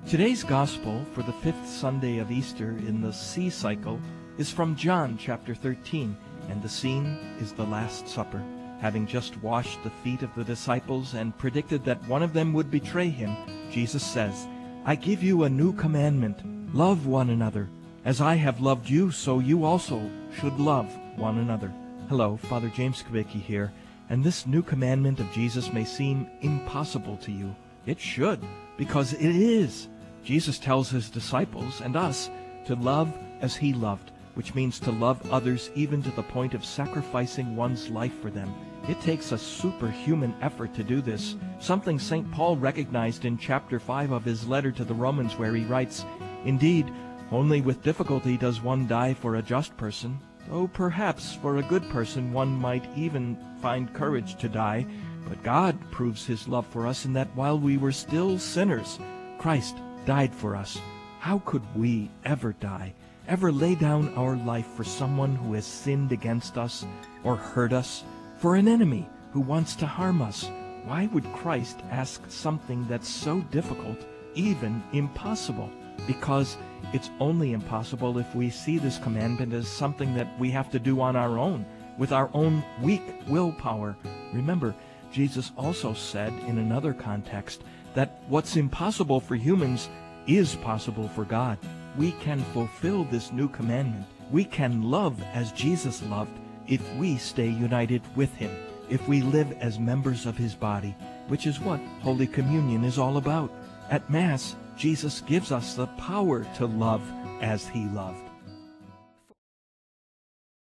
Today's Gospel for the fifth Sunday of Easter in the C cycle is from John chapter 13, and the scene is the Last Supper. Having just washed the feet of the disciples and predicted that one of them would betray him, Jesus says, "I give you a new commandment. Love one another. As I have loved you, so you also should love one another." Hello, Father James Kubicki here, and this new commandment of Jesus may seem impossible to you. It should, because it is. Jesus tells his disciples and us to love as he loved, which means to love others even to the point of sacrificing one's life for them. It takes a superhuman effort to do this, something St. Paul recognized in chapter 5 of his letter to the Romans, where he writes, "Indeed, only with difficulty does one die for a just person, though perhaps for a good person one might even find courage to die. But God proves his love for us in that while we were still sinners, Christ died for us." How could we ever die, ever lay down our life for someone who has sinned against us or hurt us, for an enemy who wants to harm us? Why would Christ ask something that's so difficult, even impossible? Because it's only impossible if we see this commandment as something that we have to do on our own, with our own weak willpower. Remember, Jesus also said in another context that what's impossible for humans is possible for God. We can fulfill this new commandment. We can love as Jesus loved if we stay united with him, if we live as members of his body, which is what Holy Communion is all about. At Mass, Jesus gives us the power to love as he loved.